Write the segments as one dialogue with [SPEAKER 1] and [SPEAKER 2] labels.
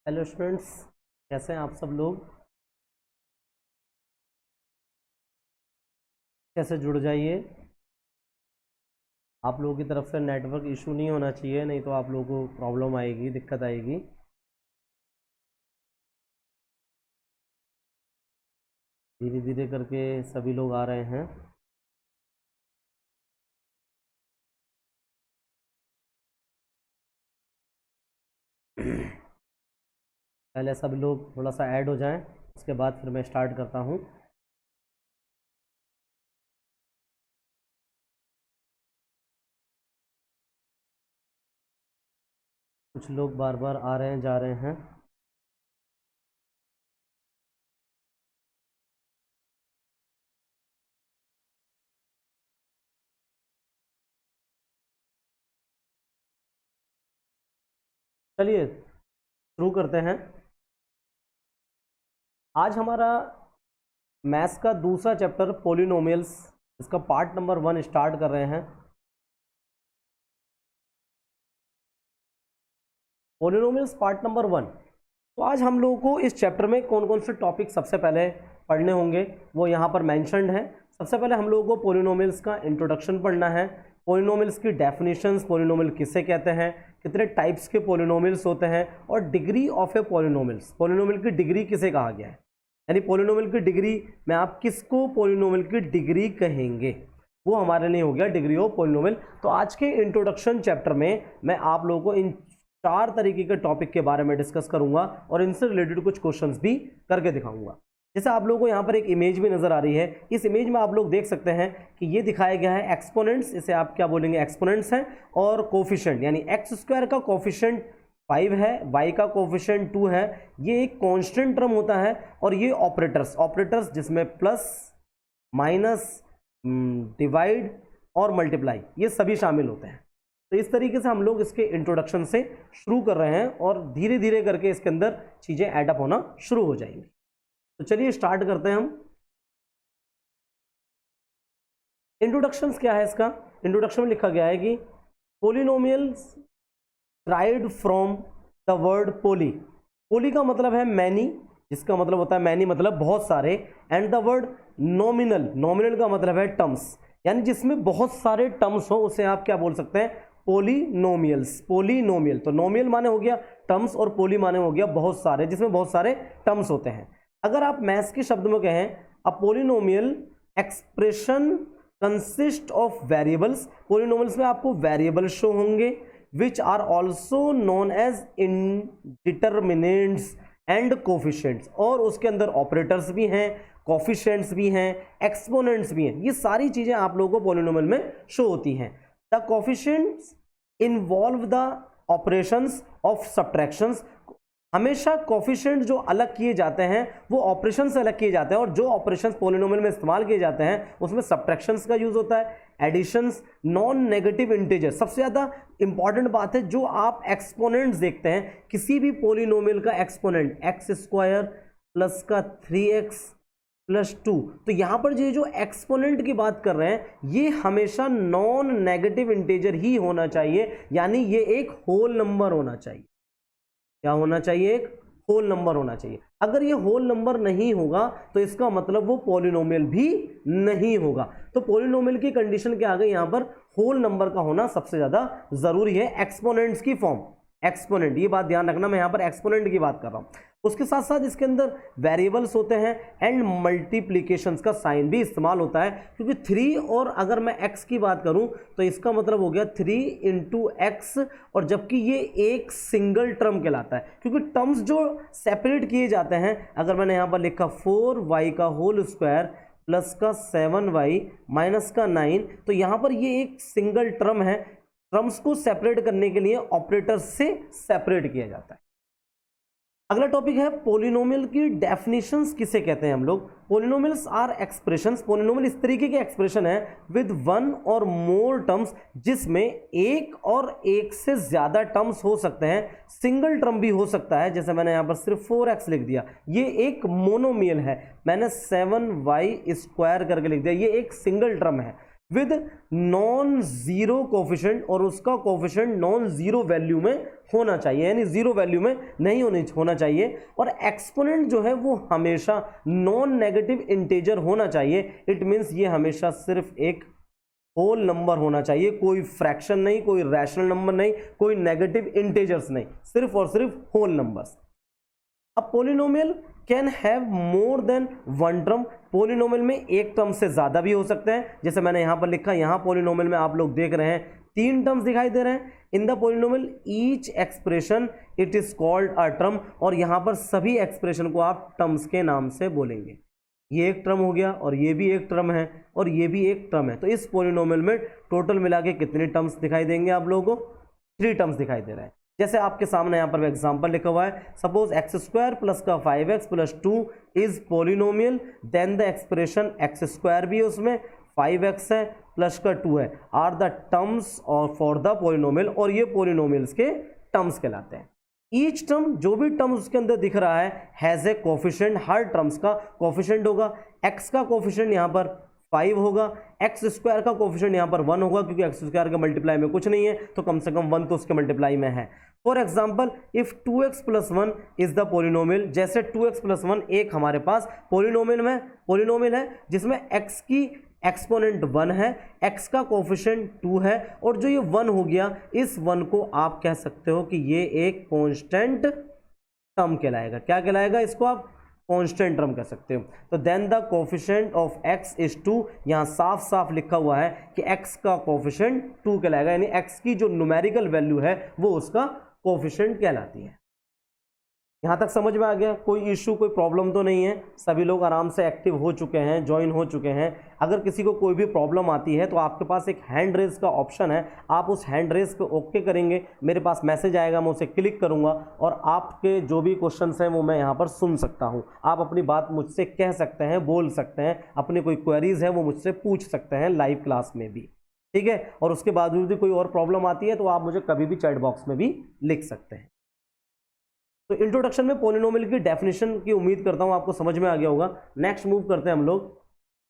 [SPEAKER 1] Hello students, कैसे हैं आप सब लोग। कैसे जुड़ जाइए। आप लोगों की तरफ से नेटवर्क इशू नहीं होना चाहिए, नहीं तो आप लोगों को प्रॉब्लम आएगी, दिक्कत आएगी। धीरे धीरे करके सभी लोग आ रहे हैं। पहले सब लोग थोड़ा सा ऐड हो जाएं, उसके बाद फिर मैं स्टार्ट करता हूं। कुछ लोग बार बार आ रहे हैं, जा रहे हैं। चलिए शुरू करते हैं। आज हमारा मैथ्स का दूसरा चैप्टर पोलिनोमियल्स, इसका पार्ट नंबर 1 स्टार्ट कर रहे हैं। Polynomials part number 1। तो आज हम लोगों को इस चैप्टर में कौन कौन से टॉपिक सबसे पहले पढ़ने होंगे वो यहाँ पर मेंशन्ड है। सबसे पहले हम लोगों को पोलिनोमियल्स का इंट्रोडक्शन पढ़ना है, पोलिनोमियल्स की डेफिनेशंस, पोलिनोमियल किसे कहते हैं, कितने टाइप्स के पोलिनोमियल्स होते हैं, और degree of A polynomials, polynomial की डिग्री किसे कहा गया है, यानी पोलिनोमियल की डिग्री में आप किसको पोलिनोमियल की डिग्री कहेंगे, वो हमारे लिए हो गया डिग्री ऑफ पोलिनोमियल। तो आज के इंट्रोडक्शन चैप्टर में मैं आप लोगों को इन 4 तरीके के टॉपिक के बारे में डिस्कस करूंगा और इनसे रिलेटेड कुछ क्वेश्चंस भी करके दिखाऊंगा। जैसे आप लोगों को यहाँ पर एक इमेज भी नजर आ रही है, इस इमेज में आप लोग देख सकते हैं कि ये दिखाया गया है एक्सपोनेंट्स, इसे आप क्या बोलेंगे, एक्सपोनेंट्स हैं, और कोफिशिएंट यानी एक्स स्क्वायर का कोफिशिएंट 5 है, y का कोफिशिएंट 2 है, ये एक कांस्टेंट टर्म होता है, और ये ऑपरेटर्स जिसमें प्लस, माइनस, डिवाइड और मल्टीप्लाई ये सभी शामिल होते हैं। तो इस तरीके से हम लोग इसके इंट्रोडक्शन से शुरू कर रहे हैं और धीरे धीरे करके इसके अंदर चीजें एडअप होना शुरू हो जाएंगी। तो चलिए स्टार्ट करते हैं हम। इंट्रोडक्शन क्या है इसका, इंट्रोडक्शन में लिखा गया है कि polynomials derived from the word poly, poly का मतलब है मैनी, जिसका मतलब होता है मैनी मतलब बहुत सारे, and the word nominal, nominal का मतलब है टर्म्स, यानी जिसमें बहुत सारे टर्म्स हो उसे आप क्या बोल सकते हैं, पोलिनोमियल्स, पोलिनोमियल। तो नोमियल माने हो गया टर्म्स और पोली माने हो गया बहुत सारे, जिसमें बहुत सारे टर्म्स होते हैं। अगर आप मैथ्स के शब्द में कहें, a polynomial expression consist of variables, polynomials में आपको वेरिएबल शो होंगे which are also known as indeterminates and coefficients, और उसके अंदर ऑपरेटर्स भी हैं, कोफिशिएंट्स भी हैं, एक्सपोनेंट्स भी हैं। ये सारी चीजें आप लोगों को पोलिनोमियल में शो होती हैं। The coefficients involve the operations of subtractions, हमेशा कोफिशिएंट जो अलग किए जाते हैं वो ऑपरेशन से अलग किए जाते हैं, और जो ऑपरेशंस पोलिनोमियल में इस्तेमाल किए जाते हैं उसमें सब्ट्रैक्शंस का यूज होता है, एडिशंस, नॉन नेगेटिव इंटीजर। सबसे ज्यादा इंपॉर्टेंट बात है, जो आप एक्सपोनेंट्स देखते हैं किसी भी पोलिनोमियल का एक्सपोनेंट एक्स स्क्वायर प्लस का 3x प्लस 2, तो यहां पर जो एक्सपोनेंट की बात कर रहे हैं ये हमेशा नॉन नेगेटिव इंटीजर ही होना चाहिए, यानी ये एक होल नंबर होना चाहिए। क्या होना चाहिए, एक होल नंबर होना चाहिए। अगर ये होल नंबर नहीं होगा तो इसका मतलब वो पॉलिनोमियल भी नहीं होगा। तो पॉलिनोमियल की कंडीशन क्या आ गई, यहां पर होल नंबर का होना सबसे ज्यादा जरूरी है, एक्सपोनेंट्स की फॉर्म, एक्सपोनेंट, ये बात ध्यान रखना, मैं यहां पर एक्सपोनेंट की बात कर रहा हूं। उसके साथ साथ इसके अंदर वेरिएबल्स होते हैं एंड मल्टीप्लिकेशंस का साइन भी इस्तेमाल होता है, क्योंकि 3 और अगर मैं x की बात करूं तो इसका मतलब हो गया 3 इंटू एक्स, और जबकि ये एक सिंगल टर्म कहलाता है, क्योंकि टर्म्स जो सेपरेट किए जाते हैं, अगर मैंने यहां पर लिखा 4y का होल स्क्वायर प्लस का 7y माइनस का 9, तो यहां पर ये एक सिंगल टर्म है, टर्म्स को सेपरेट करने के लिए ऑपरेटर से सेपरेट किया जाता है। अगला टॉपिक है पोलिनोमियल की डेफिनेशंस किसे कहते हैं हम लोग। पोलिनोमियल्स आर एक्सप्रेशंस, पोलिनोमियल इस तरीके के एक्सप्रेशन है विद 1 और मोर टर्म्स, जिसमें एक और एक से ज्यादा टर्म्स हो सकते हैं, सिंगल टर्म भी हो सकता है, जैसे मैंने यहां पर सिर्फ 4x लिख दिया, ये एक मोनोमियल है, मैंने 7y स्क्वायर करके लिख दिया, ये एक सिंगल टर्म है। विद नॉन जीरो कोफिशिएंट, और उसका कोफिशिएंट नॉन जीरो वैल्यू में होना चाहिए, यानी जीरो वैल्यू में नहीं होना चाहिए। और एक्सपोनेंट जो है वो हमेशा नॉन नेगेटिव इंटीजर होना चाहिए। इट मीन्स ये हमेशा सिर्फ एक होल नंबर होना चाहिए, कोई फ्रैक्शन नहीं, कोई रैशनल नंबर नहीं, कोई नेगेटिव इंटीजर्स नहीं, सिर्फ और सिर्फ होल नंबर्स। अब polynomial can have more than one term, polynomial में एक टर्म से ज्यादा भी हो सकते हैं। जैसे मैंने यहां पर लिखा, यहां पॉलिनोमियल में आप लोग देख रहे हैं 3 टर्म्स दिखाई दे रहे हैं। In the polynomial each expression it is called a term, और यहां पर सभी एक्सप्रेशन को आप टर्म्स के नाम से बोलेंगे। ये एक टर्म हो गया, और ये भी एक टर्म है, और ये भी एक टर्म है। तो इस पॉलिनोमियल में टोटल मिला के कितने टर्म्स दिखाई देंगे आप लोगों को? 3 टर्म्स दिखाई दे रहे हैं। जैसे आपके सामने यहाँ पर एग्जांपल लिखा हुआ है, सपोज एक्स स्क्वायर प्लस का 5x plus 2 is polynomial, then the expression x square भी है उसमें, 5x है प्लस का 2 है, आर द टर्म्स और फॉर द पॉलिनोमियल, और ये पॉलिनोमियल्स के टर्म्स कहलाते हैं। ईच टर्म, जो भी टर्म उसके अंदर दिख रहा है, has a coefficient, her terms का कोफिशिएंट होगा। x का कोफिशिएंट यहाँ पर 5 होगा, एक्स स्क्वायर का कोफिशिएंट यहाँ पर 1 होगा, क्योंकि एक्स स्क्वायर के मल्टीप्लाई में कुछ नहीं है, तो कम से कम 1 तो उसके मल्टीप्लाई में है। For example, if 2x plus 1 is the polynomial, जैसे 2x प्लस 1 एक हमारे पास पॉलिनोमियल है जिसमें x की एक्सपोनेंट 1 है, x का कोफिशिएंट 2 है, और जो ये 1 हो गया, इस 1 को आप कह सकते हो कि ये एक कांस्टेंट टर्म कहलाएगा। क्या कहलाएगा? इसको आप कांस्टेंट टर्म कह सकते हो। तो then the coefficient of x is 2, यहां साफ साफ लिखा हुआ है कि x का कोफिशिएंट 2 कहलाएगा, यानी x की जो न्यूमेरिकल वैल्यू है वो उसका कोफिशिएंट कहलाती है। यहां तक समझ में आ गया? कोई इश्यू, कोई प्रॉब्लम तो नहीं है? सभी लोग आराम से एक्टिव हो चुके हैं, ज्वाइन हो चुके हैं। अगर किसी को कोई भी प्रॉब्लम आती है तो आपके पास एक हैंड रेज का ऑप्शन है, आप उस हैंड रेज को ओके करेंगे, मेरे पास मैसेज आएगा, मैं उसे क्लिक करूंगा और आपके जो भी क्वेश्चंस हैं वो मैं यहाँ पर सुन सकता हूँ। आप अपनी बात मुझसे कह सकते हैं, बोल सकते हैं, अपनी कोई क्वेरीज है वो मुझसे पूछ सकते हैं लाइव क्लास में भी, ठीक है। और उसके बावजूद भी कोई और प्रॉब्लम आती है तो आप मुझे कभी भी चैट बॉक्स में भी लिख सकते हैं। तो इंट्रोडक्शन में पॉलिनोमियल की डेफिनेशन की उम्मीद करता हूं आपको समझ में आ गया होगा। नेक्स्ट मूव करते हैं हम लोग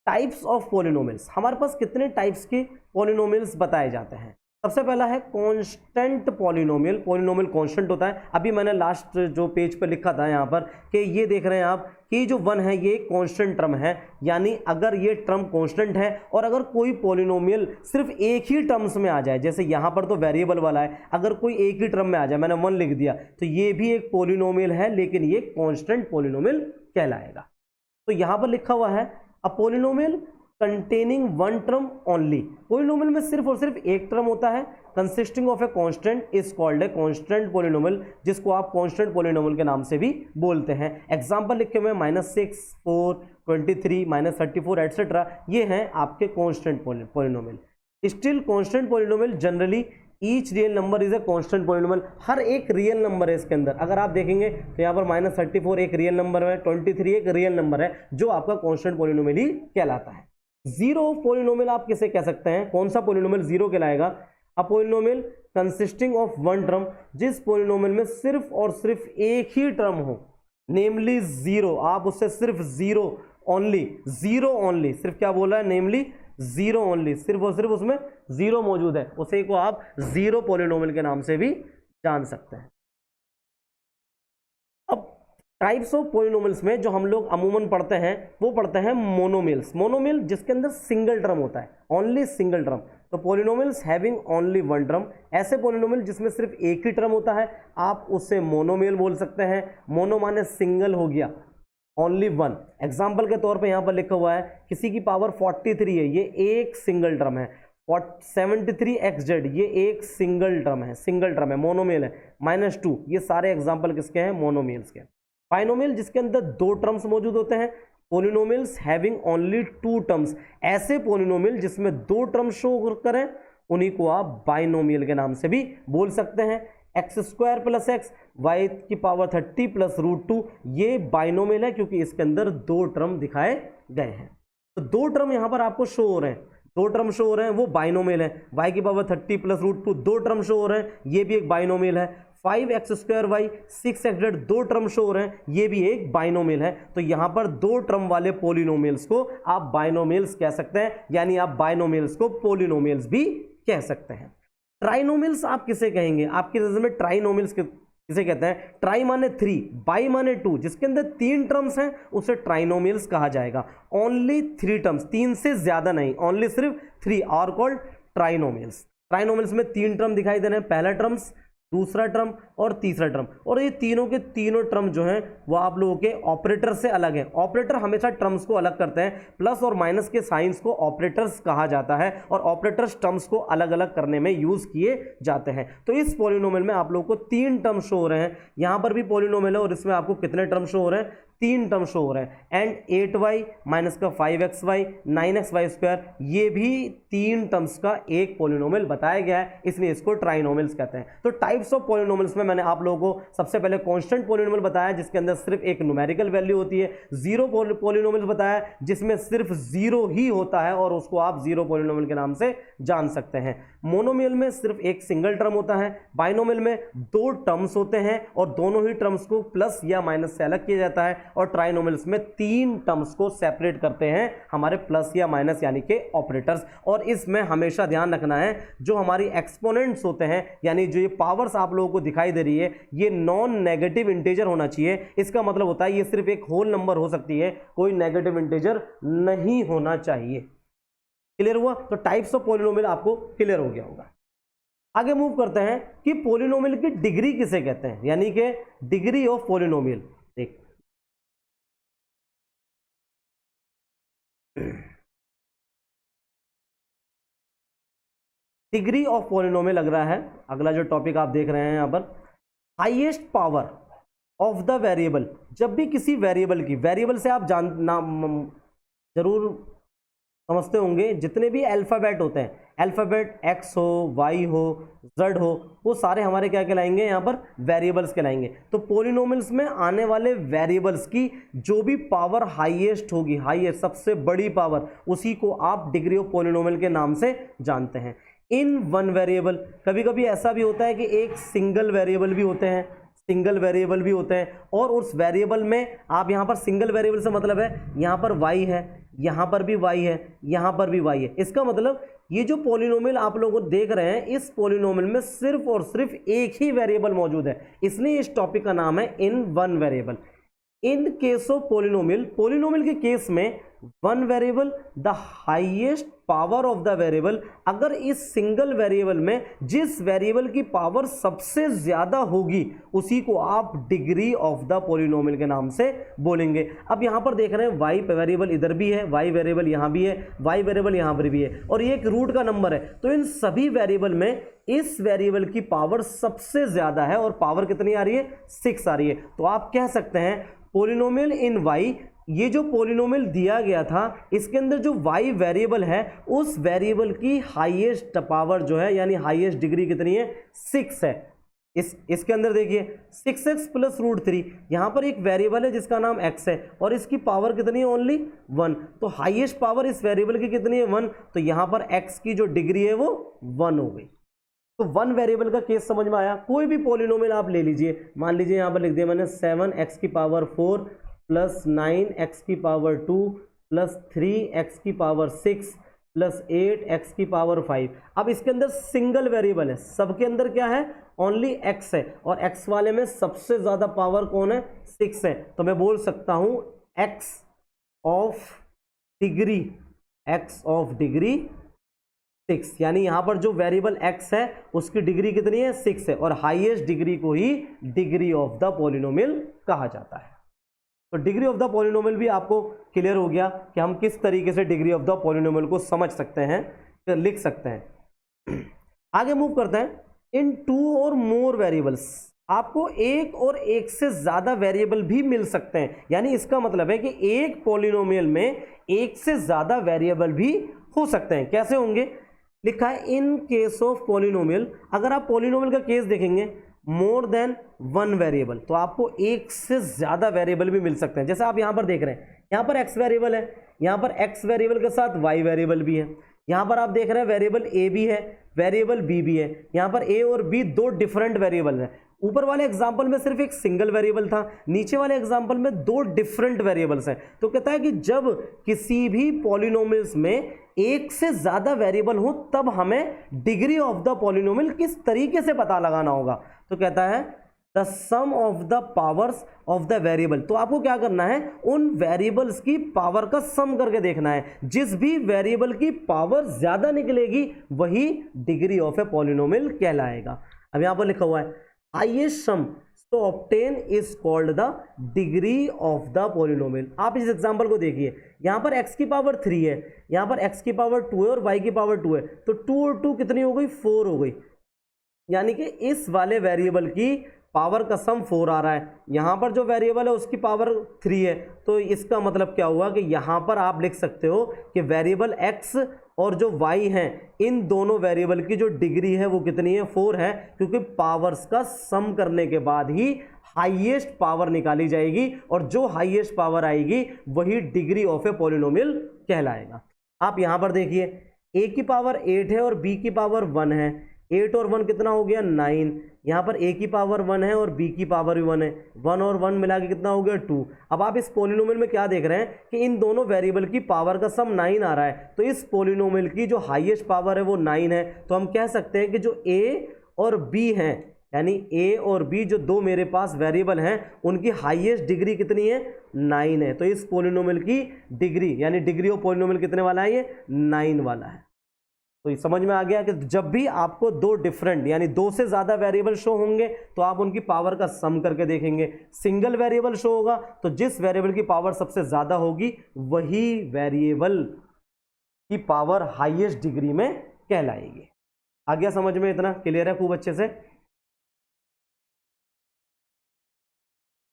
[SPEAKER 1] टाइप्स ऑफ पॉलिनोमियल्स। हमारे पास कितने टाइप्स के पॉलिनोमियल्स बताए जाते हैं? सबसे पहला है कांस्टेंट पॉलिनोमियल। पॉलिनोमियल कांस्टेंट होता है। अभी मैंने लास्ट जो पेज पे लिखा था यहाँ पर कि ये देख रहे हैं आप कि जो 1 है ये कांस्टेंट टर्म है, यानी अगर ये टर्म कांस्टेंट है और अगर कोई पॉलिनोमियल सिर्फ एक ही टर्म्स में आ जाए, जैसे यहाँ पर तो वेरिएबल वाला है, अगर कोई एक ही टर्म में आ जाए, मैंने 1 लिख दिया, तो ये भी एक पॉलिनोमियल है, लेकिन ये कांस्टेंट पॉलिनोमियल कहलाएगा। तो यहाँ पर लिखा हुआ है a polynomial containing 1 term only. Polynomial में सिर्फ और सिर्फ एक टर्म होता है, consisting of a constant is called a constant polynomial, जिसको आप कांस्टेंट पॉलिनोमियल के नाम से भी बोलते हैं। एग्जांपल लिखे हुए -6, 4, 23, -34 एटसेट्रा, ये हैं आपके constant polynomial. Still constant polynomial generally each real number is a constant polynomial. हर एक रियल नंबर है इसके अंदर। अगर आप देखेंगे तो यहाँ पर -34 एक रियल नंबर है, 23 एक रियल नंबर है, जो आपका कांस्टेंट पॉलिनोमियल ही कहलाता है। जीरो पॉलिनोमियल आप किसे कह सकते हैं? कौन सा पॉलिनोमियल जीरो कहलाएगा? A polynomial consisting of 1 term, जिस पॉलिनोमियल में सिर्फ और सिर्फ एक ही टर्म हो, नेमली जीरो। आप उससे सिर्फ जीरो ओनली, सिर्फ क्या बोला है? नेमली जीरो ओनली, सिर्फ और सिर्फ उसमें जीरो मौजूद है, उसे को आप जीरो पॉलिनोमियल के नाम से भी जान सकते हैं। अब टाइप्स ऑफ पॉलिनोमियल्स में जो हम लोग अमूमन पढ़ते हैं वो पढ़ते हैं मोनोमियल्स। मोनोमियल जिसके अंदर सिंगल टर्म होता है, ओनली सिंगल टर्म। तो पॉलिनोमियल्स हैविंग ओनली 1 टर्म, ऐसे पॉलिनोमियल जिसमें सिर्फ एक ही टर्म होता है, आप उसे मोनोमियल बोल सकते हैं। मोनो माने सिंगल हो गया, ओनली 1। एग्जाम्पल के तौर पे यहाँ पर लिखा हुआ है किसी की पावर 43 है, ये एक सिंगल टर्म है। 73xz ये एक सिंगल टर्म है, मोनोमियल है। -2, ये सारे एग्जाम्पल किसके हैं? मोनोमियल्स के। बाइनोमियल जिसके अंदर 2 टर्म्स मौजूद होते हैं। पॉलिनोमियल्स हैविंग ओनली 2 टर्म्स, ऐसे पॉलिनोमियल जिसमें 2 टर्म शो करें उन्हीं को आप बाइनोमियल के नाम से भी बोल सकते हैं। x² + x, y की पावर 30 + √2, ये बाइनोमियल है क्योंकि इसके अंदर 2 टर्म दिखाए गए हैं। तो 2 टर्म यहां पर आपको शो हो रहे हैं, 2 टर्म शो हो रहे हैं, वो बाइनोमियल है। y की पावर 30 + √2, 2 टर्म शो हो रहे हैं, ये भी एक बाइनोमियल है। 5x² y 6x दो टर्म शो हो रहे हैं, ये भी एक बाइनोमियल है। तो यहां पर दो टर्म वाले पोलिनोमियल्स को आप बाइनोमियल्स कह सकते हैं, यानी आप बाइनोमियल्स को पोलिनोमियल्स भी कह सकते हैं। ट्राइनोमियल्स आप किसे कहेंगे? आपके नजर में ट्राइनोमियल्स किसे कहते हैं? ट्राई माने 3, बाई माने 2, जिसके अंदर 3 टर्म्स हैं उसे ट्राइनोमियल्स कहा जाएगा। ओनली 3 टर्म्स, 3 से ज्यादा नहीं, ओनली सिर्फ 3 आर कॉल्ड ट्राइनोमियल्स। ट्राइनोमियल्स में 3 टर्म दिखाई दे रहे हैं, पहला टर्म्स, दूसरा टर्म और तीसरा टर्म, और ये तीनों के तीनों टर्म जो हैं वो आप लोगों के ऑपरेटर से अलग है। ऑपरेटर हमेशा टर्म्स को अलग करते हैं, प्लस और माइनस के साइंस को ऑपरेटर्स कहा जाता है, और ऑपरेटर्स टर्म्स को अलग अलग करने में यूज किए जाते हैं। तो इस पॉलिनोमियल में आप लोगों को 3 टर्म शो हो रहे हैं, यहां पर भी पॉलिनोमियल है और इसमें आपको कितने टर्म शो हो रहे हैं? 3 टर्म शो हो रहे हैं। एंड 8y माइनस का 5xy 9xy², ये भी 3 टर्म्स का एक पॉलिनोमियल बताया गया है, इसलिए इसको ट्राइनोमियल्स कहते हैं। तो टाइप्स ऑफ पॉलिनोमियल्स में मैंने आप लोगों को सबसे पहले कांस्टेंट पॉलिनोमियल बताया जिसके अंदर सिर्फ एक न्यूमेरिकल वैल्यू होती है, जीरो पॉलिनोमियल्स बताया जिसमें सिर्फ जीरो ही होता है और उसको आप जीरो पॉलिनोमियल के नाम से जान सकते हैं। मोनोमियल में सिर्फ एक सिंगल टर्म होता है, बाइनोमियल में 2 टर्म्स होते हैं और दोनों ही टर्म्स को प्लस या माइनस से अलग किया जाता है, और ट्राइनोमियल्स में 3 टर्म्स को सेपरेट करते हैं हमारे प्लस या माइनस यानी कि ऑपरेटर्स। और इसमें हमेशा ध्यान रखना है जो हमारी एक्सपोनेंट्स होते हैं, यानी जो ये पावर्स आप लोगों को दिखाई दे रही है, ये नॉन नेगेटिव इंटीजर होना चाहिए। इसका मतलब होता है ये सिर्फ एक होल नंबर हो सकती है, कोई नेगेटिव इंटीजर नहीं होना चाहिए। क्लियर हुआ? तो टाइप्स ऑफ पॉलिनोमियल आपको क्लियर हो गया होगा। आगे मूव करते हैं कि पॉलिनोमियल की डिग्री किसे कहते हैं, यानी कि डिग्री ऑफ पॉलिनोमियल। देख डिग्री ऑफ पॉलिनोमियल लग रहा है अगला जो टॉपिक आप देख रहे हैं यहां पर, highest power of the variable. जब भी किसी वेरिएबल की, वेरिएबल से आप जरूर समझते होंगे, जितने भी अल्फाबेट होते हैं, अल्फाबेट x हो, y हो, z हो, वो सारे हमारे क्या कहलाएंगे? यहाँ पर वेरिएबल्स कहलाएंगे। तो पॉलिनोमियल्स में आने वाले वेरिएबल्स की जो भी पावर हाईएस्ट होगी, हाईएस्ट सबसे बड़ी पावर, उसी को आप डिग्री ऑफ पॉलिनोमियल के नाम से जानते हैं। इन वन वेरिएबल, कभी कभी ऐसा भी होता है कि एक सिंगल वेरिएबल भी होते हैं, सिंगल वेरिएबल भी होते हैं, और उस वेरिएबल में आप यहाँ पर सिंगल वेरिएबल से मतलब है यहाँ पर y है, यहाँ पर भी y है, यहाँ पर भी y है। इसका मतलब ये जो पॉलिनोमियल आप लोग देख रहे हैं, इस पॉलिनोमियल में सिर्फ और सिर्फ एक ही वेरिएबल मौजूद है, इसलिए इस टॉपिक का नाम है इन one variable. In case of polynomial, polynomial के केस में one variable the highest power of the variable, अगर इस सिंगल वेरिएबल में जिस वेरिएबल की पावर सबसे ज्यादा होगी उसी को आप डिग्री ऑफ द पॉलिनोमियल के नाम से बोलेंगे। अब यहां पर देख रहे हैं वाई वेरिएबल इधर भी है, वाई वेरिएबल यहां भी है, वाई वेरिएबल यहां पर भी है, और ये एक रूट का नंबर है। तो इन सभी वेरिएबल में इस वेरिएबल की पावर सबसे ज्यादा है, और पावर कितनी आ रही है? 6 आ रही है। तो आप कह सकते हैं पॉलिनोमियल इन वाई, ये जो पॉलिनोमियल दिया गया था इसके अंदर जो y वेरिएबल है उस वेरिएबल की हाईएस्ट पावर जो है, यानी हाईएस्ट डिग्री कितनी है? 6 है। इसके अंदर देखिए 6x प्लस √3, यहां पर एक वेरिएबल है जिसका नाम x है और इसकी पावर कितनी है? ओनली 1। तो हाईएस्ट पावर इस वेरिएबल की कितनी है? 1। तो यहां पर x की जो डिग्री है वो 1 हो गई। तो वन वेरिएबल का केस समझ में आया। कोई भी पॉलिनोमियल आप ले लीजिए, मान लीजिए यहां पर लिख दिया मैंने 7x की पावर 4 प्लस 9x की पावर 2 प्लस 3x की पावर 6 प्लस 8x की पावर 5। अब इसके अंदर सिंगल वेरिएबल है, सबके अंदर क्या है? ओनली x है, और x वाले में सबसे ज्यादा पावर कौन है? 6 है। तो मैं बोल सकता हूं x ऑफ डिग्री 6, यानी यहां पर जो वेरिएबल x है उसकी डिग्री कितनी है? 6 है, और हाईएस्ट डिग्री को ही डिग्री ऑफ द पॉलिनोमियल कहा जाता है। तो डिग्री ऑफ द पॉलिनोमियल भी आपको क्लियर हो गया कि हम किस तरीके से डिग्री ऑफ द पॉलिनोमियल को समझ सकते हैं, लिख सकते हैं। आगे मूव करते हैं। इन 2 और मोर वेरिएबल्स, आपको एक और एक से ज्यादा वेरिएबल भी मिल सकते हैं, यानी इसका मतलब है कि एक पॉलिनोमियल में एक से ज्यादा वेरिएबल भी हो सकते हैं। कैसे होंगे? लिखा है इन केस ऑफ पॉलिनोमियल, अगर आप पॉलिनोमियल का केस देखेंगे मोर देन वन वेरिएबल, तो आपको एक से ज्यादा वेरिएबल भी मिल सकते हैं। जैसे आप यहां पर देख रहे हैं, यहां पर x वेरिएबल है, यहां पर x वेरिएबल के साथ y वेरिएबल भी है, यहां पर आप देख रहे हैं वेरिएबल a भी है, वेरिएबल b भी है, यहां पर a और b 2 डिफरेंट वेरिएबल है। ऊपर वाले एग्जाम्पल में सिर्फ एक सिंगल वेरिएबल था, नीचे वाले एग्जाम्पल में दो डिफरेंट वेरिएबल्स हैं। तो कहता है कि जब किसी भी पॉलिनोमियल्स में एक से ज्यादा वेरिएबल हो तब हमें डिग्री ऑफ द पॉलिनोमियल किस तरीके से पता लगाना होगा। तो कहता है the sum of the powers of the variable. तो आपको क्या करना है, उन वेरिएबल्स की पावर का सम करके देखना है। जिस भी वेरिएबल की पावर ज्यादा निकलेगी वही डिग्री ऑफ ए पॉलिनोमियल कहलाएगा। अब यहां पर लिखा हुआ है हाईएस्ट सम तो obtain is called the degree of the polynomial. आप इस एग्जांपल को देखिए, यहां पर x की पावर 3 है, यहां पर x की पावर 2 है और y की पावर 2 है, तो 2 और 2 कितनी हो गई, 4 हो गई। यानी कि इस वाले वेरिएबल की पावर का सम 4 आ रहा है, यहां पर जो वेरिएबल है उसकी पावर 3 है। तो इसका मतलब क्या हुआ कि यहां पर आप लिख सकते हो कि वेरिएबल x और जो y है इन दोनों वेरिएबल की जो डिग्री है वो कितनी है, 4 है, क्योंकि पावर्स का सम करने के बाद ही हाईएस्ट पावर निकाली जाएगी और जो हाईएस्ट पावर आएगी वही डिग्री ऑफ ए पॉलिनोमियल कहलाएगा। आप यहां पर देखिए a की पावर 8 है और b की पावर 1 है, 8 और 1 कितना हो गया, 9। यहाँ पर a की पावर 1 है और b की पावर भी 1 है, 1 और 1 मिला के कितना हो गया, 2। अब आप इस पॉलिनोमियल में क्या देख रहे हैं कि इन दोनों वेरिएबल की पावर का सम 9 आ रहा है, तो इस पॉलिनोमियल की जो हाईएस्ट पावर है वो 9 है। तो हम कह सकते हैं कि जो a और b हैं, यानी a और b जो दो मेरे पास वेरिएबल हैं उनकी हाईएस्ट डिग्री कितनी है, 9 है। तो इस पॉलिनोमियल की डिग्री यानी डिग्री ऑफ पॉलिनोमियल कितने वाला है, ये 9 वाला है। तो समझ में आ गया कि जब भी आपको दो डिफरेंट यानी दो से ज्यादा वेरिएबल शो होंगे तो आप उनकी पावर का सम करके देखेंगे। सिंगल वेरिएबल शो होगा तो जिस वेरिएबल की पावर सबसे ज्यादा होगी वही वेरिएबल की पावर हाईएस्ट डिग्री में कहलाएगी। आ गया समझ में, इतना क्लियर है खूब अच्छे से।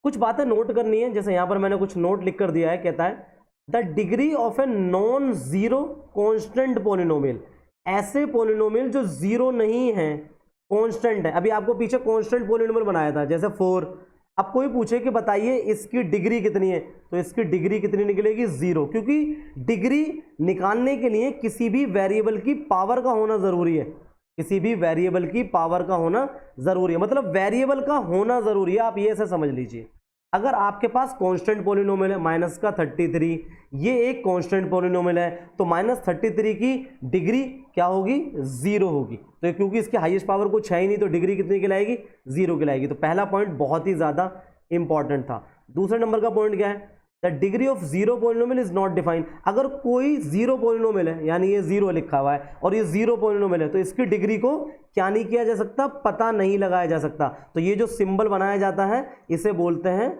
[SPEAKER 1] कुछ बातें नोट करनी है, जैसे यहां पर मैंने कुछ नोट लिख कर दिया है। कहता है the degree of a non zero constant polynomial, ऐसे पॉलिनोमियल जो जीरो नहीं है, कांस्टेंट है। अभी आपको पीछे कांस्टेंट पॉलिनोमियल बनाया था जैसे 4। अब कोई पूछे कि बताइए इसकी डिग्री कितनी है, तो इसकी डिग्री कितनी निकलेगी, 0, क्योंकि डिग्री निकालने के लिए किसी भी वेरिएबल की पावर का होना जरूरी है, किसी भी वेरिएबल की पावर का होना जरूरी है, मतलब वेरिएबल का होना जरूरी है। आप ये ऐसे समझ लीजिए, अगर आपके पास कांस्टेंट पॉलिनोमियल है माइनस का 33, ये एक कांस्टेंट पॉलिनोमियल है, तो माइनस 33 की डिग्री क्या होगी, 0 होगी। तो क्योंकि इसकी हाईएस्ट पावर कुछ है ही नहीं तो डिग्री कितनी कहलाएगी, 0 कहलाएगी। तो पहला पॉइंट बहुत ही ज्यादा इंपॉर्टेंट था। दूसरे नंबर का पॉइंट क्या है, the degree of zero polynomial is not defined. अगर कोई जीरो पॉलिनोमियल है, यानी ये 0 लिखा हुआ है और ये जीरो पॉलिनोमियल है, तो इसकी डिग्री को क्या नहीं किया जा सकता, पता नहीं लगाया जा सकता। तो ये जो सिंबल बनाया जाता है इसे बोलते हैं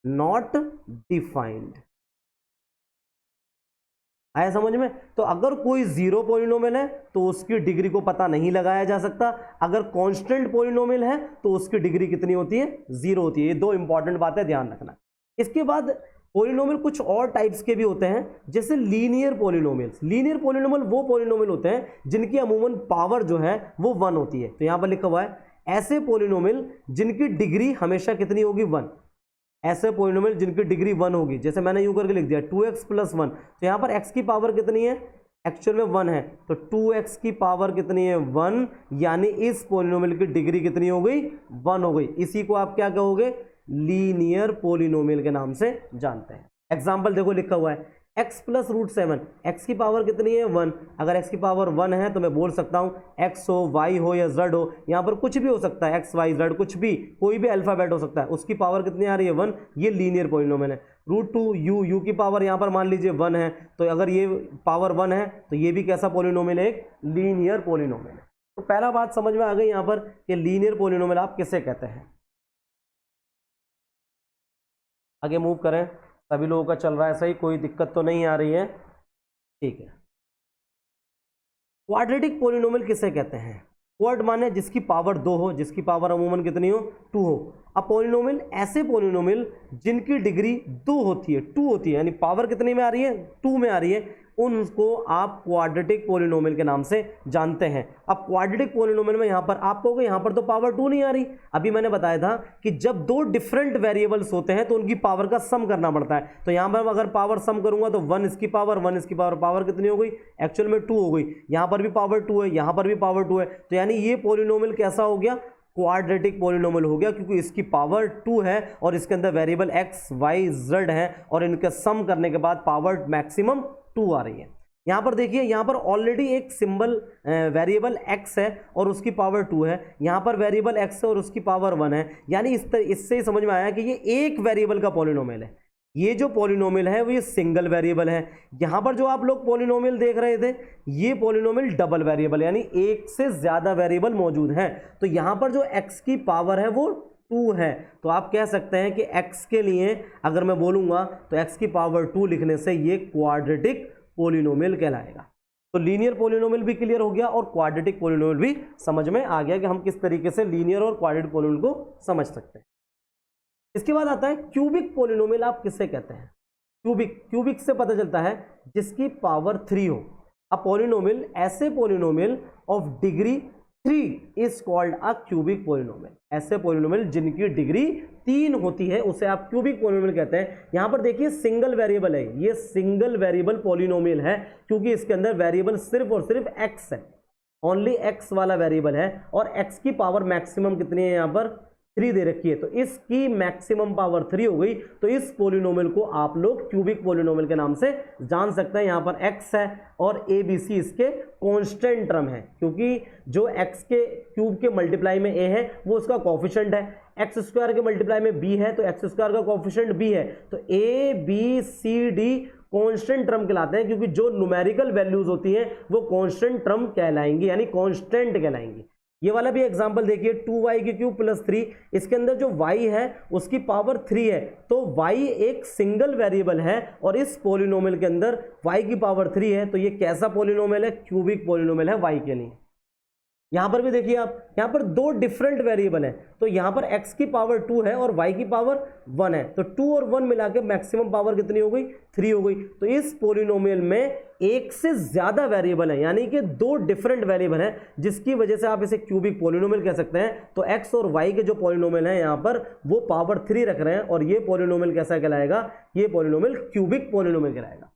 [SPEAKER 1] नॉट डिफाइंड। आया समझ में। तो अगर कोई जीरो पॉलिनोमियल है तो उसकी डिग्री को पता नहीं लगाया जा सकता, अगर कांस्टेंट पॉलिनोमियल है तो उसकी डिग्री कितनी होती है, 0 होती है। ये दो इंपॉर्टेंट बातें ध्यान रखना। इसके बाद पॉलिनोमियल कुछ और टाइप्स के भी होते हैं, जैसे लीनियर पॉलिनोमियल्स। लीनियर पॉलिनोमियल वो पॉलिनोमियल होते हैं जिनकी अमूमन पावर जो है वो 1 होती है। तो यहां पर लिखा हुआ है ऐसे पॉलिनोमियल जिनकी डिग्री हमेशा कितनी होगी, 1। ऐसे पॉलिनोमियल जिनकी डिग्री 1 होगी, जैसे मैंने यूं करके लिख दिया 2x + 1। तो यहां पर x की पावर कितनी है, एक्चुअल में 1 है, तो 2x की पावर कितनी है, 1, यानी इस पॉलिनोमियल की डिग्री कितनी हो गई, 1 हो गई। इसी को आप क्या कहोगे, लीनियर पॉलिनोमियल के नाम से जानते हैं। एग्जांपल देखो लिखा हुआ है x + √7, x की पावर कितनी है, 1। अगर x की पावर 1 है तो मैं बोल सकता हूं x हो, y हो या z हो, यहां पर कुछ भी हो सकता है, x y z कुछ भी, कोई भी अल्फाबेट हो सकता है, उसकी पावर कितनी आ रही है, 1। ये लीनियर पॉलिनोमियल है। √2u, u की पावर यहां पर मान लीजिए 1 है, तो अगर ये पावर 1 है तो ये भी कैसा पॉलिनोमियल है, एक लीनियर पॉलिनोमियल है। तो पहला बात समझ में आ गई यहां पर कि लीनियर पॉलिनोमियल आप किसे कहते हैं। आगे मूव करें, सभी लोगों का चल रहा है सही, कोई दिक्कत तो नहीं आ रही है, ठीक है। क्वाड्रेटिक पॉलिनोमियल किसे कहते हैं, क्वाड माने जिसकी पावर 2 हो, जिसकी पावर अमूमन कितनी हो, 2 हो। अब पॉलिनोमियल ऐसे पॉलिनोमियल जिनकी डिग्री 2 होती है, 2 होती है, यानी पावर कितने में आ रही है, 2 में आ रही है, उनको आप क्वाड्रेटिक पॉलिनोमियल के नाम से जानते हैं। अब क्वाड्रेटिक पॉलिनोमियल में यहां पर आप कहोगे यहां पर तो पावर 2 नहीं आ रही। अभी मैंने बताया था कि जब दो डिफरेंट वेरिएबल्स होते हैं तो उनकी पावर का सम करना पड़ता है। तो यहां पर अगर पावर सम करूंगा तो 1 इसकी पावर, 1 इसकी पावर, पावर कितनी हो गई, एक्चुअल में 2 हो गई। यहां पर भी पावर 2 है, यहां पर भी पावर 2 है, तो यानी ये पॉलिनोमियल कैसा हो गया, क्वाड्रेटिक पॉलिनोमियल हो गया, क्योंकि इसकी पावर 2 है और इसके अंदर वेरिएबल x y z है और इनके सम करने के बाद पावर मैक्सिमम 2 आ रही है। यहां पर देखिए, यहां पर ऑलरेडी एक सिंबल वेरिएबल x है और उसकी पावर 2 है, यहां पर वेरिएबल x है और उसकी पावर 1 है, यानी इससे ही समझ में आया कि ये एक वेरिएबल का पॉलिनोमियल है। ये जो पॉलिनोमियल है वो ये सिंगल वेरिएबल है। यहां पर जो आप लोग पॉलिनोमियल देख रहे थे, ये पॉलिनोमियल डबल वेरिएबल, यानी एक से ज्यादा वेरिएबल मौजूद हैं। तो यहां पर जो x की पावर है वो 2 है, तो आप कह सकते हैं कि x के लिए अगर मैं बोलूंगा तो x की पावर 2 लिखने से ये क्वाड्रेटिक पॉलिनोमियल कहलाएगा। तो लीनियर पॉलिनोमियल भी क्लियर हो गया और क्वाड्रेटिक पॉलिनोमियल भी समझ में आ गया कि हम किस तरीके से लीनियर और क्वाड्रेटिक पॉलिनोमियल को समझ सकते हैं। इसके बाद आता है क्यूबिक पॉलिनोमियल। आप किससे कहते हैं? क्यूबिक से पता चलता है जिसकी पावर 3 हो। अ पॉलिनोमियल, ऐसे polynomial of degree 3 is called a cubic polynomial. ऐसे पॉलिनोमियल जिनकी डिग्री 3 होती है उसे आप क्यूबिक पॉलिनोमियल कहते हैं। यहां पर देखिए सिंगल वेरिएबल है, ये सिंगल वेरिएबल पॉलिनोमियल है क्योंकि इसके अंदर वेरिएबल सिर्फ और सिर्फ x है, ओनली x वाला वेरिएबल है और x की पावर मैक्सिमम कितनी है? यहां पर 3 दे रखी है, तो इसकी मैक्सिमम पावर 3 हो गई। तो इस पॉलिनोमियल को आप लोग क्यूबिक पॉलिनोमियल के नाम से जान सकते हैं। यहां पर x है और a b c इसके कांस्टेंट टर्म है, क्योंकि जो x के क्यूब के मल्टीप्लाई में a है वो उसका कोफिशिएंट है, एक्स स्क्वायर के मल्टीप्लाई में b है तो एक्स स्क्वायर का कोफिशिएंट b है। तो a b c d constant term कहलाते हैं, क्योंकि जो न्यूमेरिकल वैल्यूज होती हैं वो कांस्टेंट टर्म कहलाएंगी, यानी कांस्टेंट कहलाएंगी। ये वाला भी एग्जांपल देखिए, 2y की क्यूब प्लस 3, इसके अंदर जो y है उसकी पावर 3 है, तो y एक सिंगल वेरिएबल है और इस पॉलिनोमियल के अंदर y की पावर 3 है, तो ये कैसा पॉलिनोमियल है? क्यूबिक पॉलिनोमियल है y के लिए। यहां पर भी देखिए आप, यहां पर दो डिफरेंट वेरिएबल है, तो यहां पर x की पावर 2 है और y की पावर 1 है, तो 2 और 1 मिला के मैक्सिमम पावर कितनी हो गई? 3 हो गई। तो इस पॉलिनोमियल में एक से ज्यादा वेरिएबल है, यानी कि दो डिफरेंट वेरिएबल है, जिसकी वजह से आप इसे क्यूबिक पॉलिनोमियल कह सकते हैं। तो x और y के जो पॉलिनोमियल है यहां पर वो पावर 3 रख रहे हैं और ये पॉलिनोमियल कैसा कहलाएगा? ये पॉलिनोमियल क्यूबिक पॉलिनोमियल कहलाएगा।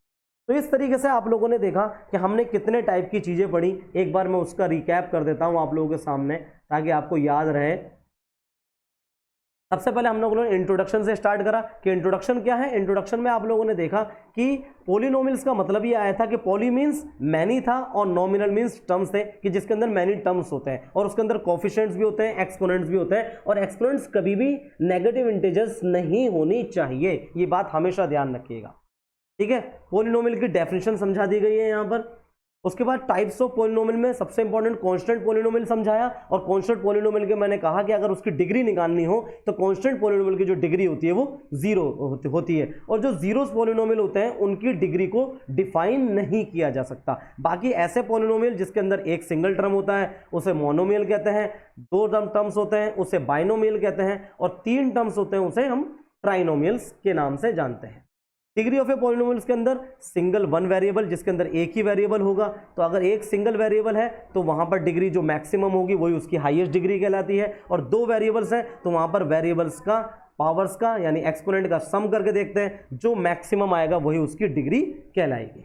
[SPEAKER 1] तो इस तरीके से आप लोगों ने देखा कि हमने कितने टाइप की चीजें पढ़ी। एक बार मैं उसका रिकैप कर देता हूं आप लोगों के सामने ताकि आपको याद रहे। सबसे पहले हम लोगों ने इंट्रोडक्शन से स्टार्ट करा कि इंट्रोडक्शन क्या है। इंट्रोडक्शन में आप लोगों ने देखा कि पॉलिनोमियल्स का मतलब ये आया था कि पॉली मीन्स मैनी था और नॉमिनल मीन्स टर्म्स थे, कि जिसके अंदर मैनी टर्म्स होते हैं और उसके अंदर कोफिशिएंट्स भी होते हैं, एक्सपोनेंट्स भी होते हैं, और एक्सपोनेंट्स कभी भी नेगेटिव इंटीजर्स नहीं होनी चाहिए, ये बात हमेशा ध्यान रखिएगा। ठीक है, पॉलिनोमियल की डेफिनेशन समझा दी गई है यहां पर। उसके बाद टाइप्स ऑफ पॉलिनोमियल में सबसे इंपॉर्टेंट कांस्टेंट पॉलिनोमियल समझाया, और कांस्टेंट पॉलिनोमियल के मैंने कहा कि अगर उसकी डिग्री निकालनी हो तो कांस्टेंट पॉलिनोमियल की जो डिग्री होती है वो 0 होती है, और जो जीरोस पॉलिनोमियल होते हैं उनकी डिग्री को डिफाइन नहीं किया जा सकता। बाकी ऐसे पॉलिनोमियल जिसके अंदर एक सिंगल टर्म होता है उसे मोनोमियल कहते हैं, 2 टर्म्स होते हैं उसे बाइनोमियल कहते हैं, और 3 टर्म्स होते हैं उसे हम ट्राइनोमियल्स के नाम से जानते हैं। डिग्री ऑफ ए पॉलिनोमियल्स के अंदर सिंगल वन वेरिएबल, जिसके अंदर एक ही वेरिएबल होगा, तो अगर एक सिंगल वेरिएबल है तो वहां पर डिग्री जो मैक्सिमम होगी वही उसकी हाईएस्ट डिग्री कहलाती है, और 2 वेरिएबल्स हैं तो वहां पर वेरिएबल्स का पावर्स का यानी एक्सपोनेंट का सम करके देखते हैं, जो मैक्सिमम आएगा वही उसकी डिग्री कहलाएगी।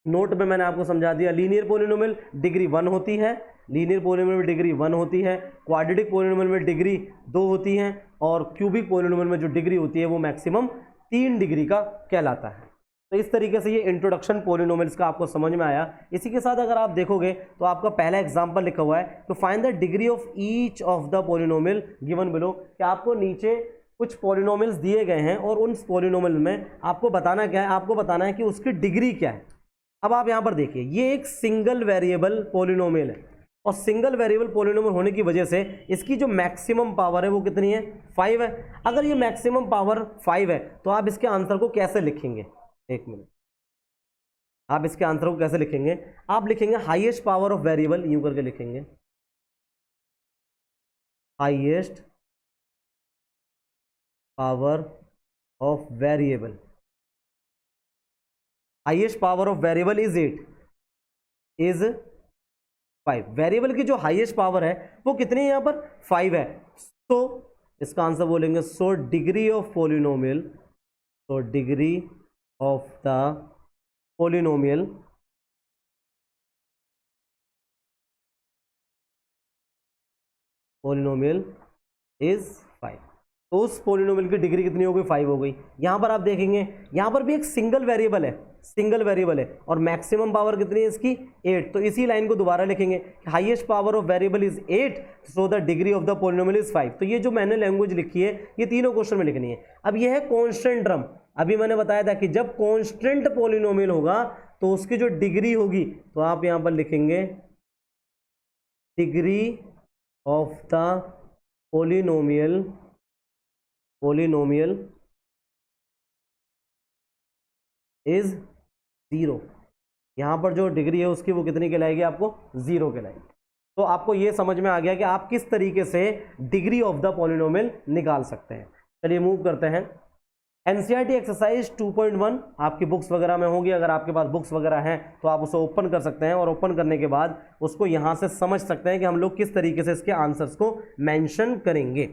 [SPEAKER 1] नोट में मैंने आपको समझा दिया, लीनियर पॉलिनोमियल डिग्री 1 होती है, लीनियर पॉलिनोमियल में डिग्री 1 होती है, क्वाड्रेटिक पॉलिनोमियल में डिग्री 2 होती है, और क्यूबिक पॉलिनोमियल में जो डिग्री होती है वो मैक्सिमम 3 डिग्री का कहलाता है। तो इस तरीके से ये इंट्रोडक्शन पॉलिनोमियल्स का आपको समझ में आया। इसी के साथ अगर आप देखोगे तो आपका पहला एग्जांपल लिखा हुआ है, तो find the degree of each of the polynomial given below, कि आपको नीचे कुछ पॉलिनोमियल्स दिए गए हैं और उन पॉलिनोमियल में आपको बताना क्या है? आपको बताना है कि उसकी डिग्री क्या है। अब आप यहां पर देखिए, ये एक सिंगल वेरिएबल पॉलिनोमियल है, और सिंगल वेरिएबल पॉलिनोमियल होने की वजह से इसकी जो मैक्सिमम पावर है वो कितनी है? 5 है। अगर ये मैक्सिमम पावर 5 है तो आप इसके आंसर को कैसे लिखेंगे? एक मिनट, आप इसके आंसर को कैसे लिखेंगे? आप लिखेंगे हाईएस्ट पावर ऑफ वेरिएबल, यूं करके लिखेंगे, highest power of variable, highest power of variable is 5। Variable की जो हाईएस्ट पावर है वो कितनी है? यहां पर 5 है, तो इसका आंसर बोलेंगे so degree of polynomial, so degree of the polynomial polynomial is 5। तो उस पोलिनोमियल की डिग्री कितनी हो गई? 5 हो गई। यहाँ पर आप देखेंगे यहाँ पर भी एक सिंगल वेरिएबल है और मैक्सिमम पावर कितनी है इसकी? 8। तो इसी लाइन को दोबारा लिखेंगे, highest power of variable is 8, so the degree of the polynomial is 5। तो ये जो मैंने लैंग्वेज लिखी है ये तीनों क्वेश्चन में लिखनी है। अब ये है कांस्टेंट टर्म। अभी मैंने बताया था कि जब कांस्टेंट पोलिनोमियल होगा तो उसकी जो डिग्री होगी, तो आप यहां पर लिखेंगे degree of the polynomial is 0। यहां पर जो डिग्री है उसकी वो कितनी कहलाएगी? आपको 0 कहलाएगी। तो आपको ये समझ में आ गया कि आप किस तरीके से डिग्री ऑफ द पॉलिनोमियल निकाल सकते हैं। चलिए मूव करते हैं। एनसीईआरटी एक्सरसाइज 2.1 आपकी बुक्स वगैरह में होगी। अगर आपके पास बुक्स वगैरह हैं तो आप उसे ओपन कर सकते हैं और ओपन करने के बाद उसको यहां से समझ सकते हैं कि हम लोग किस तरीके से इसके आंसर्स को मेंशन करेंगे।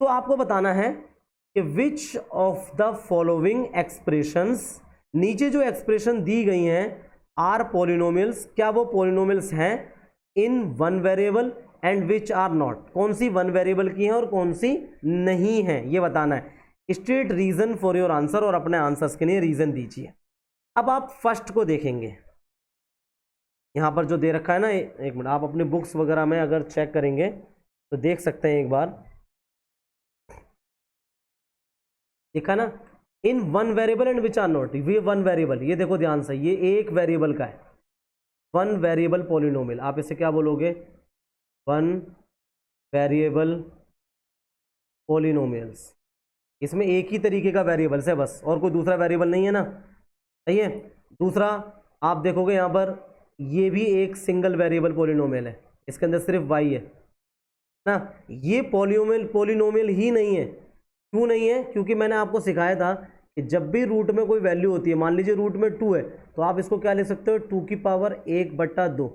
[SPEAKER 1] तो आपको बताना है कि विच ऑफ द फॉलोइंग एक्सप्रेशंस, नीचे जो एक्सप्रेशन दी गई हैं आर पॉलिनोमियल्स, क्या वो पॉलिनोमियल्स हैं in one variable and which are not, कौन सी वन वेरिएबल की हैं और कौन सी नहीं है, ये बताना है। State reason for your answer, और अपने आंसर्स के लिए रीजन दीजिए। अब आप फर्स्ट को देखेंगे, यहां पर जो दे रखा है ना, एक मिनट, आप अपने बुक्स वगैरह में अगर चेक करेंगे तो देख सकते हैं। एक बार देखा ना, in one variable and which are not, ये वन वेरिएबल, ये देखो ध्यान से, ये एक वेरिएबल का है, वन वेरिएबल पॉलिनोमियल। आप इसे क्या बोलोगे? One variable polynomials. इसमें एक ही तरीके का वेरिएबल्स है बस, और कोई दूसरा वेरिएबल नहीं है ना, सही है। दूसरा आप देखोगे यहाँ पर, ये भी एक सिंगल वेरिएबल पॉलिनोमियल है, इसके अंदर सिर्फ y है ना। ये पॉलिनोमियल ही नहीं है। क्यों नहीं है? क्योंकि मैंने आपको सिखाया था कि जब भी रूट में कोई वैल्यू होती है, मान लीजिए रूट में 2 है, तो आप इसको क्या लिख सकते हो? 2 की पावर 1/2।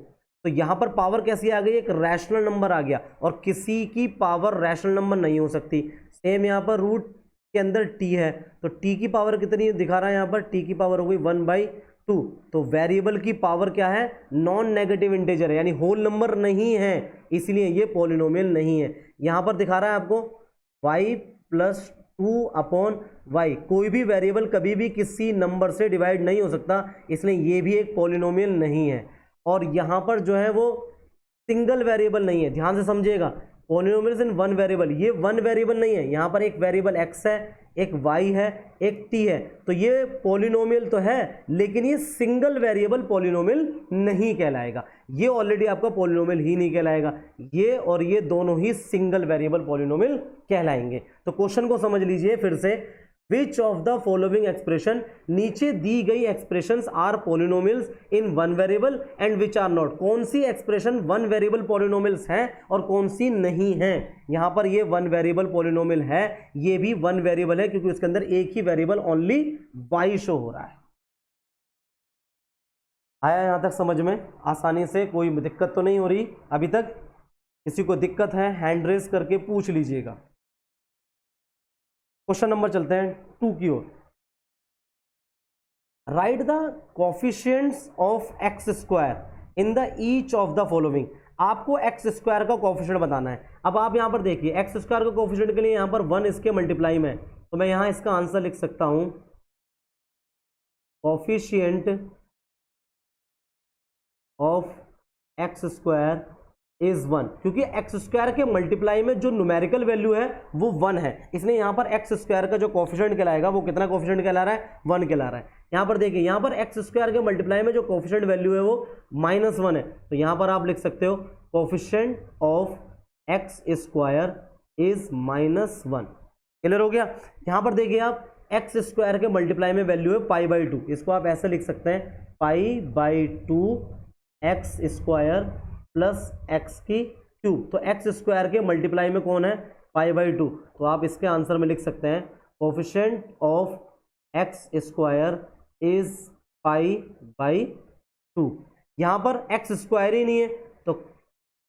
[SPEAKER 1] तो यहाँ पर पावर कैसी आ गई? एक रैशनल नंबर आ गया, और किसी की पावर रैशनल नंबर नहीं हो सकती। सेम यहाँ पर रूट के अंदर t है, तो t की पावर कितनी दिखा रहा है यहाँ पर? t की पावर हो गई 1/2। तो वेरिएबल की पावर क्या है? नॉन नेगेटिव इंटीजर है, यानी होल नंबर नहीं है, इसलिए ये पॉलिनोमियल नहीं है। यहाँ पर दिखा रहा है आपको y + 2/y। कोई भी वेरिएबल कभी भी किसी नंबर से डिवाइड नहीं हो सकता, इसलिए ये भी एक पॉलिनोमियल नहीं है। और यहाँ पर जो है वो सिंगल वेरिएबल नहीं है, ध्यान से समझिएगा। पॉलिनोमियल्स इन वन वेरिएबल, ये वन वेरिएबल नहीं है, यहाँ पर एक वेरिएबल x है, एक y है, एक t है। तो ये पॉलिनोमियल तो है, लेकिन ये सिंगल वेरिएबल पॉलिनोमियल नहीं कहलाएगा। ये ऑलरेडी आपका पॉलिनोमियल ही नहीं कहलाएगा, ये और ये दोनों ही सिंगल वेरिएबल पॉलिनोमियल कहलाएंगे। तो क्वेश्चन को समझ लीजिए फिर से, which of the following expression, नीचे दी गई expressions are polynomials in one variable and which are not, कौन सी एक्सप्रेशन वन वेरिएबल पॉलिनोमियल्स हैं और कौन सी नहीं है। यहां पर ये वन वेरिएबल पॉलिनोमियल है, ये भी वन वेरिएबल है, क्योंकि इसके अंदर एक ही वेरिएबल ओनली y शो हो रहा है। आया यहां तक समझ में? आसानी से, कोई दिक्कत तो नहीं हो रही अभी तक? किसी को दिक्कत है हैंड रेज करके पूछ लीजिएगा। क्वेश्चन नंबर चलते हैं 2 की ओर। Write the coefficients of x square in the each of the following. आपको एक्स स्क्वायर का कोफिशिएंट बताना है। अब आप यहां पर देखिए, एक्स स्क्वायर का कोफिशिएंट के लिए यहां पर 1 इसके मल्टीप्लाई में, तो मैं यहां इसका आंसर लिख सकता हूं coefficient of x square is 1, क्योंकि एक्स स्क्वायर के मल्टीप्लाई में जो न्यूमेरिकल वैल्यू है वो 1 है, इसलिए यहां पर एक्स स्क्वायर का जो कोफिशिएंट कहलाएगा वो कितना कोफिशिएंट कहला रहा है? 1 कहला रहा है। यहां पर देखिए, यहां पर एक्स स्क्वायर के मल्टीप्लाई में जो कोफिशिएंट वैल्यू है वो -1 है, तो यहां पर आप लिख सकते हो coefficient of x square is -1। Clear हो गया? यहां पर देखिए आप, एक्स स्क्वायर के मल्टीप्लाई में वैल्यू है π/2, इसको आप ऐसे लिख सकते हैं π/2 एक्स स्क्वायर प्लस एक्स की क्यूब। तो एक्स स्क्वायर के मल्टीप्लाई में कौन है? π/2, तो आप इसके आंसर में लिख सकते हैं coefficient of x square is π/2। यहां पर एक्स स्क्वायर ही नहीं है, तो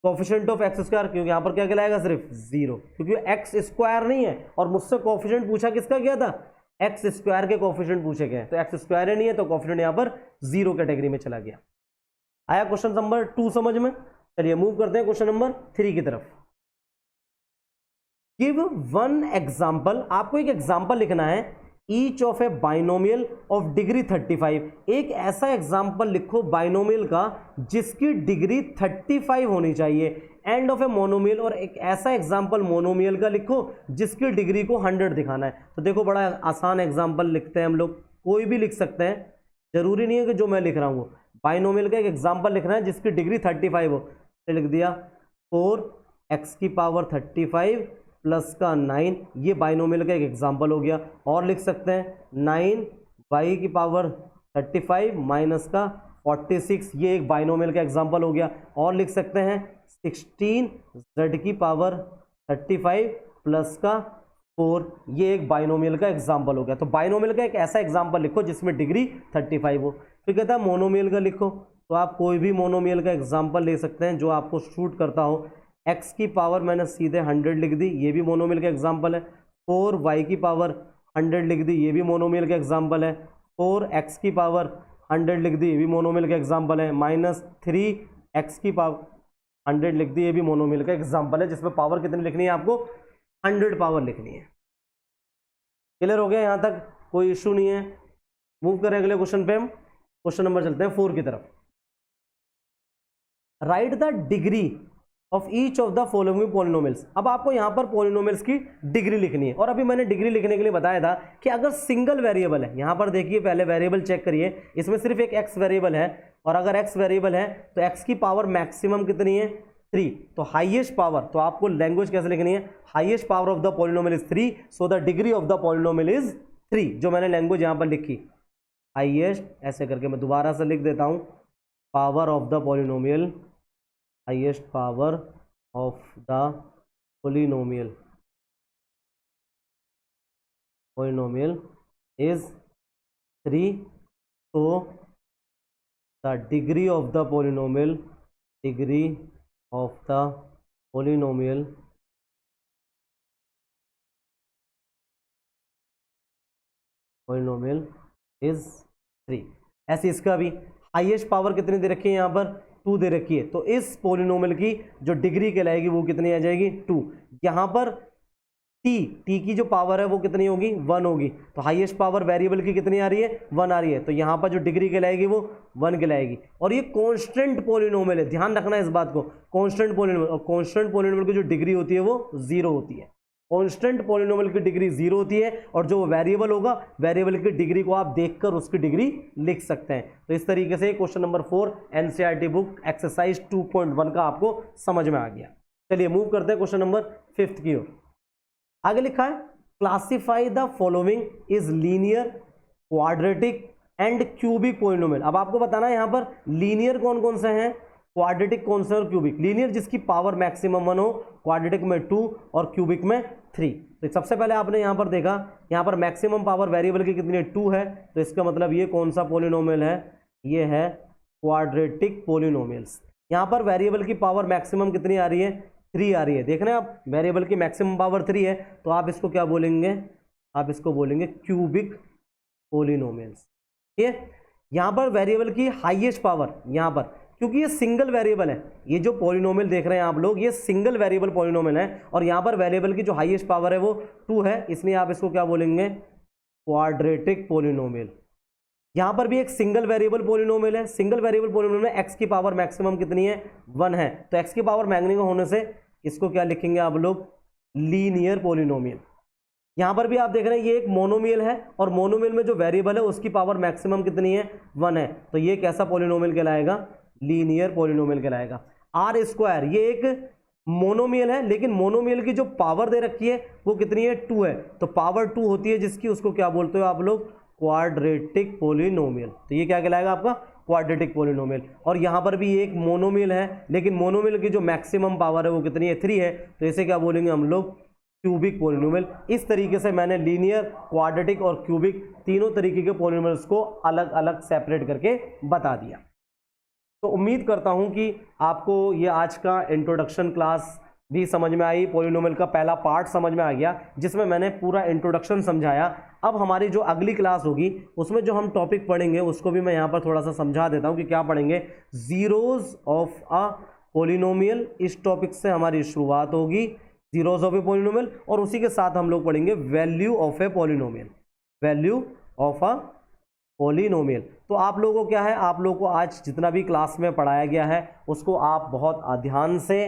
[SPEAKER 1] कोफिशिएंट ऑफ एक्स स्क्वायर, क्योंकि यहां पर क्या कहलाएगा? सिर्फ 0, क्योंकि एक्स स्क्वायर नहीं है। और मुझसे कोफिशिएंट पूछा किसका गया था? एक्स स्क्वायर के कोफिशिएंट पूछे गए, तो एक्स स्क्वायर ही नहीं है, तो कोफिशिएंट यहां पर 0 कैटेगरी में चला गया। आया क्वेश्चन नंबर 2 समझ में? चलिए मूव करते हैं क्वेश्चन नंबर 3 की तरफ। गिव वन एग्जाम्पल, आपको एक एग्जाम्पल लिखना है, each of A binomial of degree 35, एक ऐसा एग्जाम्पल लिखो बाइनोमियल का जिसकी डिग्री 35 होनी चाहिए, एंड ऑफ ए मोनोमियल, और एक ऐसा एग्जाम्पल मोनोमियल का लिखो जिसकी डिग्री को 100 दिखाना है। तो देखो बड़ा आसान एग्जाम्पल लिखते हैं हम लोग, कोई भी लिख सकते हैं, जरूरी नहीं है कि जो मैं लिख रहा हूँ। बाइनोमियल का एक एग्जाम्पल लिखना है जिसकी डिग्री 35 हो, तो लिख दिया 4x की पावर 35 प्लस का 9, ये बाइनोमियल का एक एग्जाम्पल हो गया। और लिख सकते हैं 9y की पावर 35 माइनस का 46, ये एक बाइनोमियल का एग्जाम्पल हो गया। और लिख सकते हैं 16z की पावर 35 प्लस का 4, ये एक बाइनोमियल का एग्जाम्पल हो गया। तो बाइनोमियल का एक ऐसा एग्जाम्पल लिखो जिसमें डिग्री 35 हो। फिर कहता है मोनोमियल का लिखो, तो आप कोई भी मोनोमियल का एग्जाम्पल ले सकते हैं जो आपको सूट करता हो। x की पावर मैंने सीधे 100 लिख दी, ये भी मोनोमियल का एग्जाम्पल है। 4y की पावर 100 लिख दी, ये भी मोनोमियल का एग्जाम्पल है। 4x की पावर 100 लिख दी, ये भी मोनोमियल का एग्जाम्पल है। माइनस 3x की पावर 100 लिख दी, ये भी मोनोमियल का एग्जाम्पल है, जिसमें पावर कितनी लिखनी है आपको, 100 पावर लिखनी है। क्लियर हो गया यहाँ तक, कोई इशू नहीं है। मूव करें अगले क्वेश्चन पे, हम क्वेश्चन नंबर चलते हैं 4 की तरफ। Right the degree of each of the following polynomials. अब आपको यहां पर पॉलिनोमियल्स की डिग्री लिखनी है, और अभी मैंने डिग्री लिखने के लिए बताया था कि अगर सिंगल वेरिएबल है, यहां पर देखिए पहले वेरिएबल चेक करिए, इसमें सिर्फ एक x वेरिएबल है, और अगर x वेरिएबल है तो x की पावर मैक्सिमम कितनी है, 3, तो हाईएस्ट पावर, तो आपको लैंग्वेज कैसे लिखनी है, highest power of the polynomial is 3, so the degree of the polynomial is 3, जो मैंने लैंग्वेज यहां पर लिखी, हाईएस्ट, ऐसे करके मैं दोबारा से लिख देता हूं, power of the polynomial, highest power of the polynomial is 3, so the degree of the polynomial is 3। ऐसे इसका भी हाईएस्ट पावर कितनी दे रखी है, यहाँ पर 2 दे रखी है, तो इस पोलिनोमियल की जो डिग्री कहलाएगी वो कितनी आ जाएगी, 2। यहाँ पर t की जो पावर है वो कितनी होगी, 1 होगी, तो हाईएस्ट पावर वेरिएबल की कितनी आ रही है, 1 आ रही है, तो यहाँ पर जो डिग्री कहलाएगी वो 1 कहलाएगी। और ये कांस्टेंट पोलिनोमियल है, ध्यान रखना है इस बात को, कांस्टेंट पोलिनोमियल, और कांस्टेंट पोलिनोमियल की जो डिग्री होती है वो 0 होती है। कांस्टेंट पॉलिनोमियल की डिग्री 0 होती है, और जो वेरिएबल होगा, वेरिएबल की डिग्री को आप देखकर उसकी डिग्री लिख सकते हैं। तो इस तरीके से question number 4 NCERT book exercise 2.1 का आपको समझ में आ गया। चलिए मूव करते हैं क्वेश्चन नंबर 5 की ओर। आगे लिखा है classify the following is linear, quadratic and cubic polynomial. अब आपको बताना है यहाँ पर लीनियर कौन कौन से हैं, क्वाड्रेटिक कौन से और क्यूबिक। लीनियर जिसकी पावर मैक्सिमम 1 हो, क्वाड्रेटिक में 2 और क्यूबिक में 3। तो सबसे पहले आपने यहाँ पर देखा, यहाँ पर मैक्सिमम पावर वेरिएबल की कितनी है, 2 है, तो इसका मतलब ये कौन सा पॉलिनोमियल है, ये है क्वाड्रेटिक पॉलिनोमियल्स। यहाँ पर वेरिएबल की पावर मैक्सिमम कितनी आ रही है, 3 आ रही है। देख रहे हैं आप, वेरिएबल की मैक्सिमम पावर 3 है, तो आप इसको क्या बोलेंगे, आप इसको बोलेंगे क्यूबिक पॉलिनोमियल्स। ठीक है, यहाँ पर वेरिएबल की हाईएस्ट पावर, यहाँ पर क्योंकि ये सिंगल वेरिएबल है, ये जो पॉलिनोमियल देख रहे हैं आप लोग, ये सिंगल वेरिएबल पॉलिनोमियल है, और यहाँ पर वेरिएबल की जो हाईएस्ट पावर है वो 2 है, इसलिए आप इसको क्या बोलेंगे, क्वाड्रेटिक पॉलिनोमियल। यहाँ पर भी एक सिंगल वेरिएबल पॉलिनोमियल है, सिंगल वेरिएबल पॉलिनोमियल में x की पावर मैक्सिमम कितनी है, 1 है, तो x की पावर मैक्सिमम होने से इसको क्या लिखेंगे आप लोग, लीनियर पॉलिनोमियल। यहाँ पर भी आप देख रहे हैं ये एक मोनोमियल है, और मोनोमियल में जो वेरिएबल है उसकी पावर मैक्सिमम कितनी है, 1 है, तो ये कैसा पॉलिनोमियल कहलाएगा, लीनियर पॉलिनोमियल कहलाएगा। आर स्क्वायर ये एक मोनोमियल है, लेकिन मोनोमियल की जो पावर दे रखी है वो कितनी है, 2 है, तो पावर 2 होती है जिसकी, उसको क्या बोलते हो आप लोग, क्वाड्रेटिक पॉलिनोमियल। तो ये क्या कहलाएगा आपका, क्वाड्रेटिक पॉलिनोमियल। और यहाँ पर भी एक मोनोमियल है, लेकिन मोनोमियल की जो मैक्सिमम पावर है वो कितनी है, 3 है, तो इसे क्या बोलेंगे हम लोग, क्यूबिक पॉलिनोमियल। इस तरीके से मैंने लीनियर, क्वाड्रेटिक और क्यूबिक तीनों तरीके के पॉलिनोमियल्स को अलग अलग सेपरेट करके बता दिया। तो उम्मीद करता हूं कि आपको ये आज का इंट्रोडक्शन क्लास भी समझ में आई, पॉलिनोमियल का पहला पार्ट समझ में आ गया, जिसमें मैंने पूरा इंट्रोडक्शन समझाया। अब हमारी जो अगली क्लास होगी उसमें जो हम टॉपिक पढ़ेंगे उसको भी मैं यहाँ पर थोड़ा सा समझा देता हूँ कि क्या पढ़ेंगे, जीरोज ऑफ अ पॉलिनोमियल। इस टॉपिक से हमारी शुरुआत होगी। जीरोस ऑफ ए पॉलिनोमियल, और उसी के साथ हम लोग पढ़ेंगे value of a polynomial, value of a polynomial. तो आप लोगों को क्या है, आप लोगों को आज जितना भी क्लास में पढ़ाया गया है उसको आप बहुत ध्यान से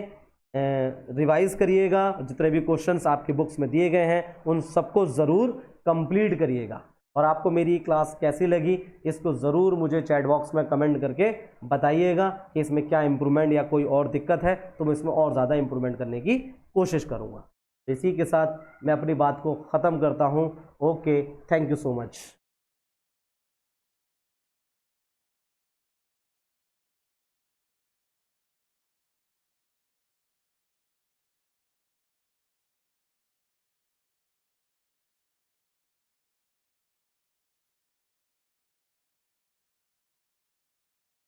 [SPEAKER 1] रिवाइज करिएगा। जितने भी क्वेश्चंस आपके बुक्स में दिए गए हैं उन सबको ज़रूर कंप्लीट करिएगा। और आपको मेरी क्लास कैसी लगी इसको ज़रूर मुझे चैट बॉक्स में कमेंट करके बताइएगा कि इसमें क्या इम्प्रूवमेंट या कोई और दिक्कत है, तो मैं इसमें और ज़्यादा इम्प्रूवमेंट करने की कोशिश करूँगा। इसी के साथ मैं अपनी बात को ख़त्म करता हूँ। Okay, thank you so much.